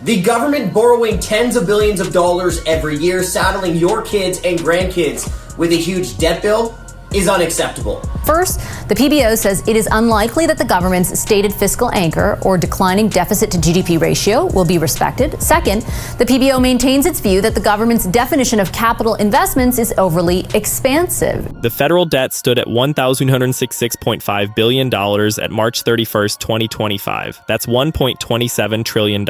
The government borrowing tens of billions of dollars every year, saddling your kids and grandkids with a huge debt bill, is unacceptable. First, the PBO says it is unlikely that the government's stated fiscal anchor or declining deficit to GDP ratio will be respected. Second, the PBO maintains its view that the government's definition of capital investments is overly expansive. The federal debt stood at $1,166.5 billion at March 31st, 2025. That's $1.27 trillion.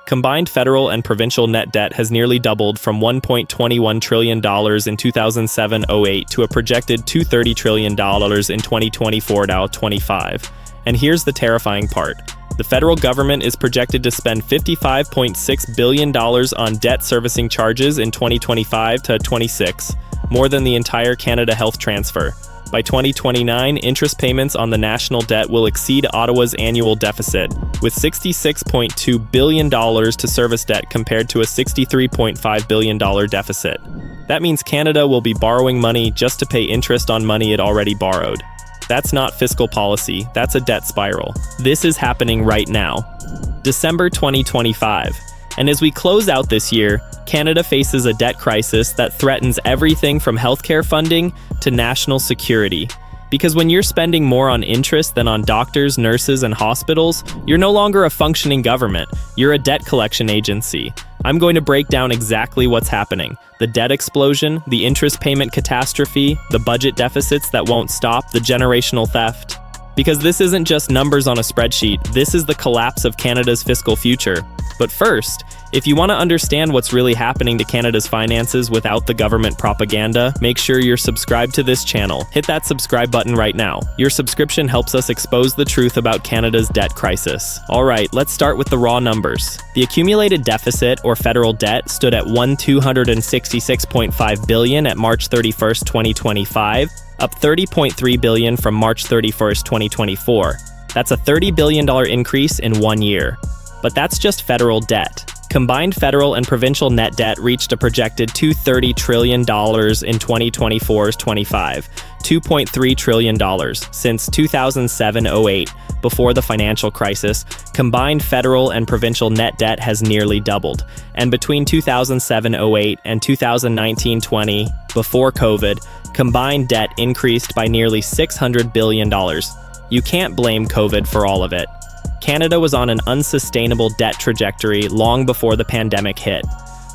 Combined federal and provincial net debt has nearly doubled from $1.21 trillion in 2007-08 to a projected $230 trillion in 2024-25. And here's the terrifying part. The federal government is projected to spend $55.6 billion on debt servicing charges in 2025-26, more than the entire Canada Health transfer. By 2029, interest payments on the national debt will exceed Ottawa's annual deficit, with $66.2 billion to service debt compared to a $63.5 billion deficit. That means Canada will be borrowing money just to pay interest on money it already borrowed. That's not fiscal policy, that's a debt spiral. This is happening right now. December 2025. And as we close out this year, Canada faces a debt crisis that threatens everything from healthcare funding to national security. Because when you're spending more on interest than on doctors, nurses, and hospitals, you're no longer a functioning government, you're a debt collection agency. I'm going to break down exactly what's happening. The debt explosion, the interest payment catastrophe, the budget deficits that won't stop, the generational theft. Because this isn't just numbers on a spreadsheet, this is the collapse of Canada's fiscal future. But first, if you want to understand what's really happening to Canada's finances without the government propaganda, make sure you're subscribed to this channel. Hit that subscribe button right now. Your subscription helps us expose the truth about Canada's debt crisis. Alright, let's start with the raw numbers. The accumulated deficit, or federal debt, stood at $266.5 billion at March 31st, 2025, up $30.3 billion from March 31st, 2024. That's a $30 billion increase in 1 year. But that's just federal debt. Combined federal and provincial net debt reached a projected $230 trillion in 2024-25, $2.3 trillion. Since 2007-08, before the financial crisis, combined federal and provincial net debt has nearly doubled. And between 2007-08 and 2019-20, before COVID, combined debt increased by nearly $600 billion. You can't blame COVID for all of it. Canada was on an unsustainable debt trajectory long before the pandemic hit.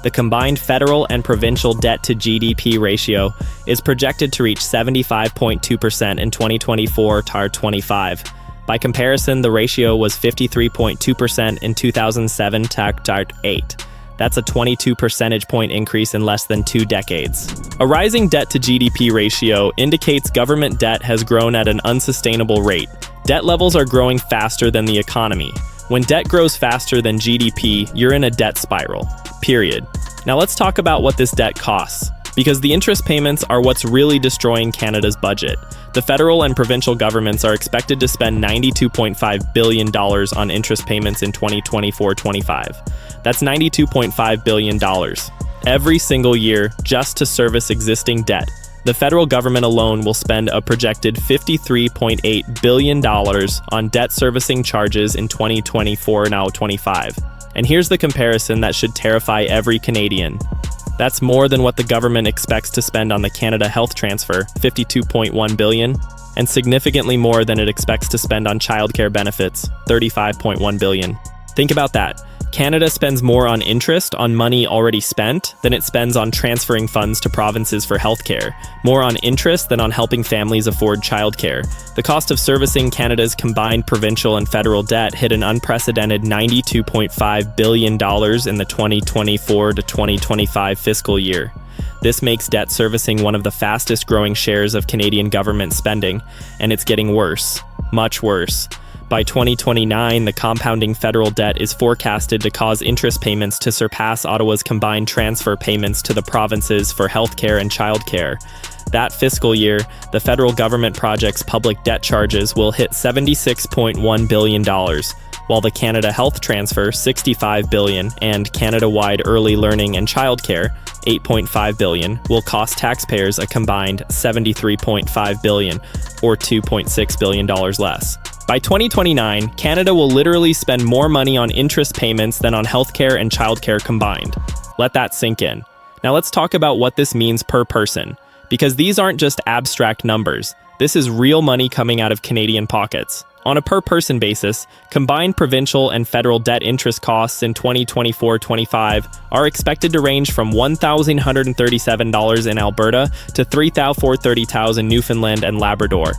The combined federal and provincial debt to GDP ratio is projected to reach 75.2% in 2024-25. By comparison, the ratio was 53.2% in 2007-08. That's a 22 percentage point increase in less than 2 decades. A rising debt to GDP ratio indicates government debt has grown at an unsustainable rate. Debt levels are growing faster than the economy. When debt grows faster than GDP, you're in a debt spiral. Period. Now let's talk about what this debt costs, because the interest payments are what's really destroying Canada's budget. The federal and provincial governments are expected to spend $92.5 billion on interest payments in 2024-25. That's $92.5 billion every single year just to service existing debt. The federal government alone will spend a projected $53.8 billion on debt servicing charges in 2024-25. And here's the comparison that should terrify every Canadian. That's more than what the government expects to spend on the Canada Health transfer, $52.1 billion, and significantly more than it expects to spend on childcare benefits, $35.1 billion. Think about that. Canada spends more on interest on money already spent than it spends on transferring funds to provinces for healthcare, more on interest than on helping families afford childcare. The cost of servicing Canada's combined provincial and federal debt hit an unprecedented $92.5 billion in the 2024-2025 fiscal year. This makes debt servicing one of the fastest growing shares of Canadian government spending, and it's getting worse, much worse. By 2029, the compounding federal debt is forecasted to cause interest payments to surpass Ottawa's combined transfer payments to the provinces for healthcare and childcare. That fiscal year, the federal government project's public debt charges will hit $76.1 billion, while the Canada Health transfer, $65 billion, and Canada-wide early learning and childcare, $8.5 billion, will cost taxpayers a combined $73.5 billion, or $2.6 billion less. By 2029, Canada will literally spend more money on interest payments than on healthcare and childcare combined. Let that sink in. Now let's talk about what this means per person, because these aren't just abstract numbers. This is real money coming out of Canadian pockets. On a per-person basis, combined provincial and federal debt interest costs in 2024-25 are expected to range from $1,137 in Alberta to $3,430 in Newfoundland and Labrador.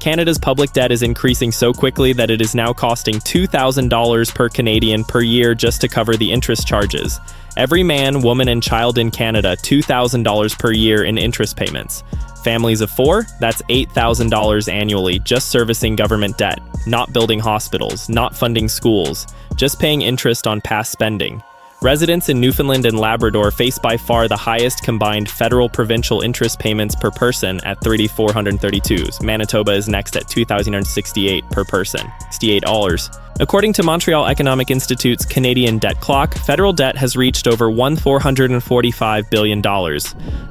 Canada's public debt is increasing so quickly that it is now costing $2,000 per Canadian per year just to cover the interest charges. Every man, woman, and child in Canada, $2,000 per year in interest payments. Families of 4, that's $8,000 annually just servicing government debt, not building hospitals, not funding schools, just paying interest on past spending. Residents in Newfoundland and Labrador face by far the highest combined federal provincial interest payments per person at $3,432. Manitoba is next at $2,068 per person, $68. According to Montreal Economic Institute's Canadian Debt Clock, federal debt has reached over $445 billion.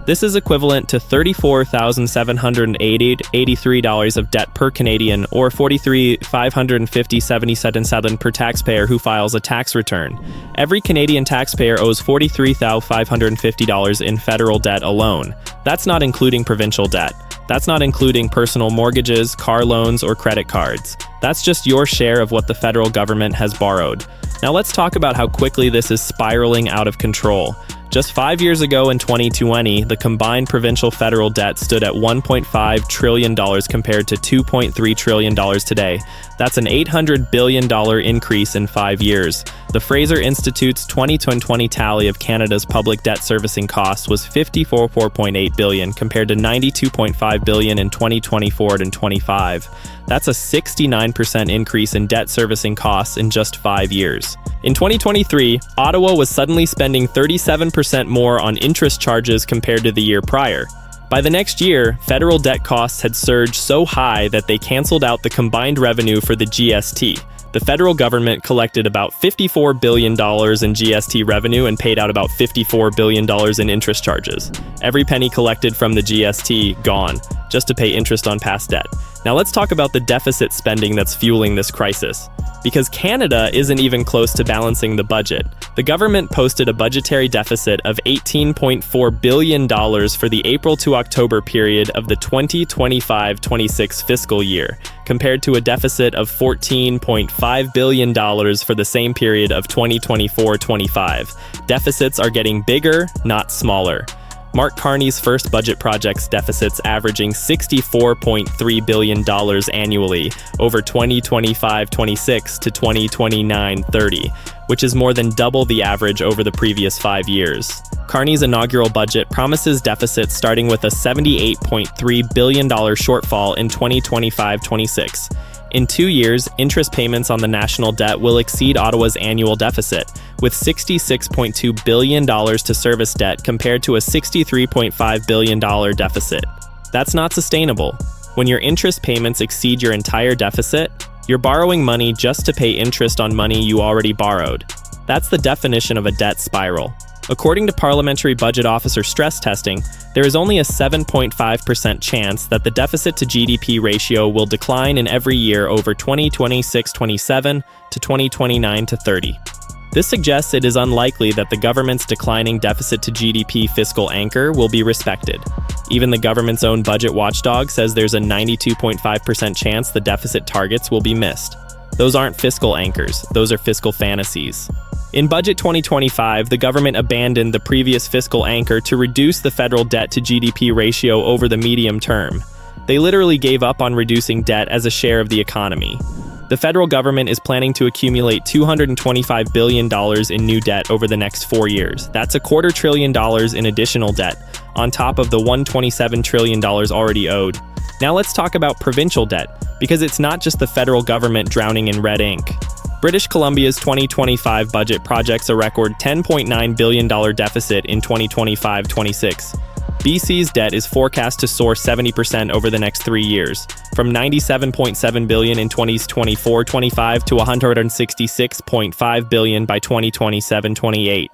This is equivalent to $34,783 of debt per Canadian, or $43,550.77 per taxpayer who files a tax return. Every Canadian taxpayer owes $43,550 in federal debt alone. That's not including provincial debt. That's not including personal mortgages, car loans, or credit cards. That's just your share of what the federal government has borrowed. Now let's talk about how quickly this is spiraling out of control. Just 5 years ago in 2020, the combined provincial federal debt stood at $1.5 trillion compared to $2.3 trillion today. That's an $800 billion increase in 5 years. The Fraser Institute's 2020 tally of Canada's public debt servicing costs was $54.8 billion compared to $92.5 billion in 2024 and 25. That's a 69% increase in debt servicing costs in just 5 years. In 2023, Ottawa was suddenly spending 37% more on interest charges compared to the year prior. By the next year, federal debt costs had surged so high that they canceled out the combined revenue for the GST. The federal government collected about $54 billion in GST revenue and paid out about $54 billion in interest charges. Every penny collected from the GST gone, just to pay interest on past debt. Now let's talk about the deficit spending that's fueling this crisis. Because Canada isn't even close to balancing the budget. The government posted a budgetary deficit of $18.4 billion for the April to October period of the 2025-26 fiscal year, compared to a deficit of $14.5 billion for the same period of 2024-25. Deficits are getting bigger, not smaller. Mark Carney's first budget projects deficits averaging $64.3 billion annually over 2025-26 to 2029-30, which is more than double the average over the previous 5 years. Carney's inaugural budget promises deficits starting with a $78.3 billion shortfall in 2025-26. In 2 years, interest payments on the national debt will exceed Ottawa's annual deficit, with $66.2 billion to service debt compared to a $63.5 billion deficit. That's not sustainable. When your interest payments exceed your entire deficit, you're borrowing money just to pay interest on money you already borrowed. That's the definition of a debt spiral. According to Parliamentary Budget Officer stress testing, there is only a 7.5% chance that the deficit to GDP ratio will decline in every year over 2026-27 to 2029-30. This suggests it is unlikely that the government's declining deficit to GDP fiscal anchor will be respected. Even the government's own budget watchdog says there's a 92.5% chance the deficit targets will be missed. Those aren't fiscal anchors, those are fiscal fantasies. In Budget 2025, the government abandoned the previous fiscal anchor to reduce the federal debt to GDP ratio over the medium term. They literally gave up on reducing debt as a share of the economy. The federal government is planning to accumulate $225 billion in new debt over the next 4 years. That's $250 billion in additional debt, on top of the $127 trillion already owed. Now let's talk about provincial debt, because it's not just the federal government drowning in red ink. British Columbia's 2025 budget projects a record $10.9 billion deficit in 2025-26. BC's debt is forecast to soar 70% over the next 3 years, from $97.7 billion in 2024-25 to $166.5 billion by 2027-28.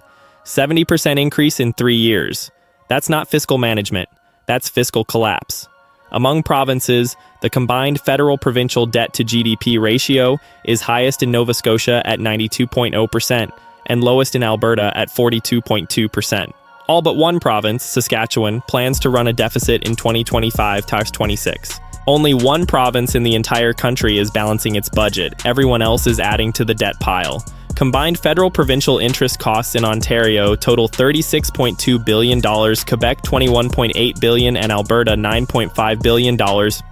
70% increase in 3 years. That's not fiscal management, that's fiscal collapse. Among provinces, the combined federal-provincial debt-to-GDP ratio is highest in Nova Scotia at 92.0% and lowest in Alberta at 42.2%. All but one province, Saskatchewan, plans to run a deficit in 2025-26. Only one province in the entire country is balancing its budget. Everyone else is adding to the debt pile. Combined federal-provincial interest costs in Ontario total $36.2 billion, Quebec $21.8 billion, and Alberta $9.5 billion.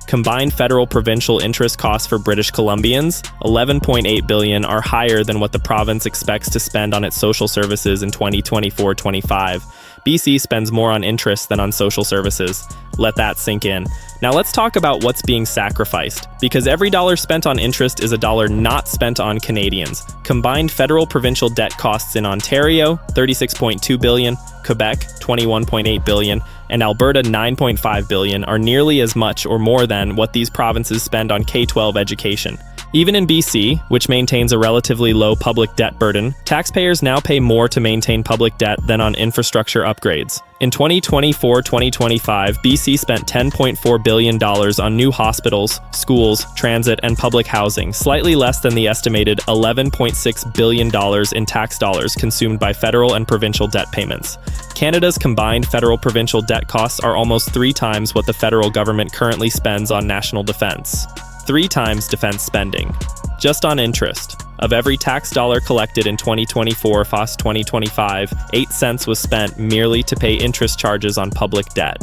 Combined federal-provincial interest costs for British Columbians, $11.8 billion, are higher than what the province expects to spend on its social services in 2024-25. BC spends more on interest than on social services. Let that sink in. Now let's talk about what's being sacrificed, because every dollar spent on interest is a dollar not spent on Canadians. Combined federal-provincial debt costs in Ontario, $36.2 billion, Quebec, $21.8 billion, and Alberta, $9.5 billion, are nearly as much or more than what these provinces spend on K-12 education. Even in BC, which maintains a relatively low public debt burden, taxpayers now pay more to maintain public debt than on infrastructure upgrades. In 2024-2025, BC spent $10.4 billion on new hospitals, schools, transit, and public housing, slightly less than the estimated $11.6 billion in tax dollars consumed by federal and provincial debt payments. Canada's combined federal-provincial debt costs are almost 3 times what the federal government currently spends on national defense. 3 times defense spending. Just on interest. Of every tax dollar collected in 2024-2025, 8 cents was spent merely to pay interest charges on public debt.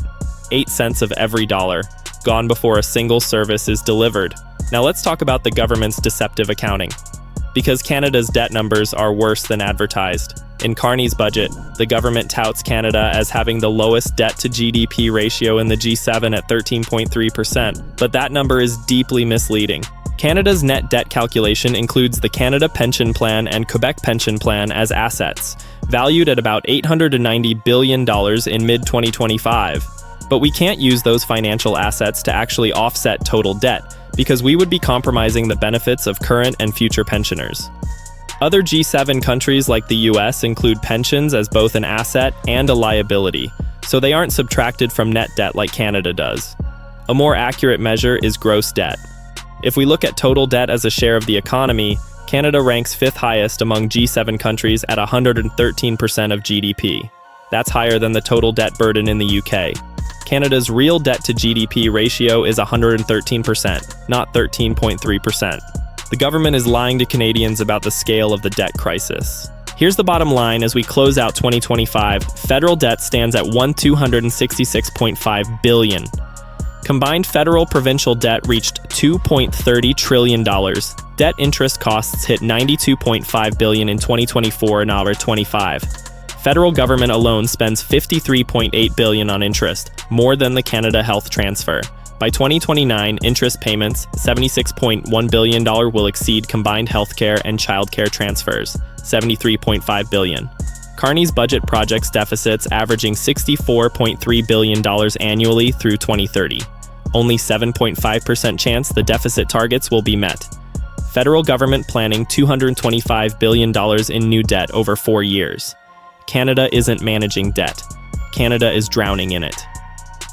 8 cents of every dollar, gone before a single service is delivered. Now let's talk about the government's deceptive accounting. Because Canada's debt numbers are worse than advertised. In Carney's budget, the government touts Canada as having the lowest debt-to-GDP ratio in the G7 at 13.3%, but that number is deeply misleading. Canada's net debt calculation includes the Canada Pension Plan and Quebec Pension Plan as assets, valued at about $890 billion in mid-2025. But we can't use those financial assets to actually offset total debt, because we would be compromising the benefits of current and future pensioners. Other G7 countries like the US include pensions as both an asset and a liability, so they aren't subtracted from net debt like Canada does. A more accurate measure is gross debt. If we look at total debt as a share of the economy, Canada ranks 5th highest among G7 countries at 113% of GDP. That's higher than the total debt burden in the UK. Canada's real debt to GDP ratio is 113%, not 13.3%. The government is lying to Canadians about the scale of the debt crisis. Here's the bottom line as we close out 2025. Federal debt stands at $266.5 billion. Combined federal-provincial debt reached $2.30 trillion. Debt interest costs hit $92.5 billion in 2024 and over 25. Federal government alone spends $53.8 billion on interest, more than the Canada Health Transfer. By 2029, interest payments, $76.1 billion, will exceed combined healthcare and childcare transfers, $73.5 billion. Carney's budget projects deficits averaging $64.3 billion annually through 2030. Only 7.5% chance the deficit targets will be met. Federal government planning $225 billion in new debt over 4 years. Canada isn't managing debt. Canada is drowning in it.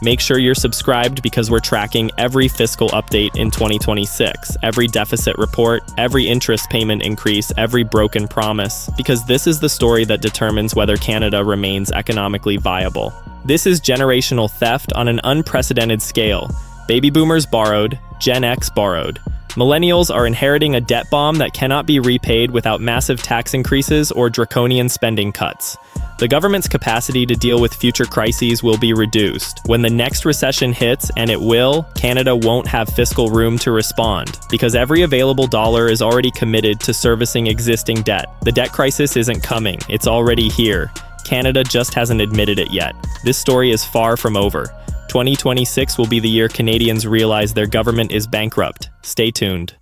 Make sure you're subscribed because we're tracking every fiscal update in 2026, every deficit report, every interest payment increase, every broken promise, because this is the story that determines whether Canada remains economically viable. This is generational theft on an unprecedented scale. Baby boomers borrowed, Gen X borrowed. Millennials are inheriting a debt bomb that cannot be repaid without massive tax increases or draconian spending cuts. The government's capacity to deal with future crises will be reduced. When the next recession hits, and it will, Canada won't have fiscal room to respond, because every available dollar is already committed to servicing existing debt. The debt crisis isn't coming, it's already here. Canada just hasn't admitted it yet. This story is far from over. 2026 will be the year Canadians realize their government is bankrupt. Stay tuned.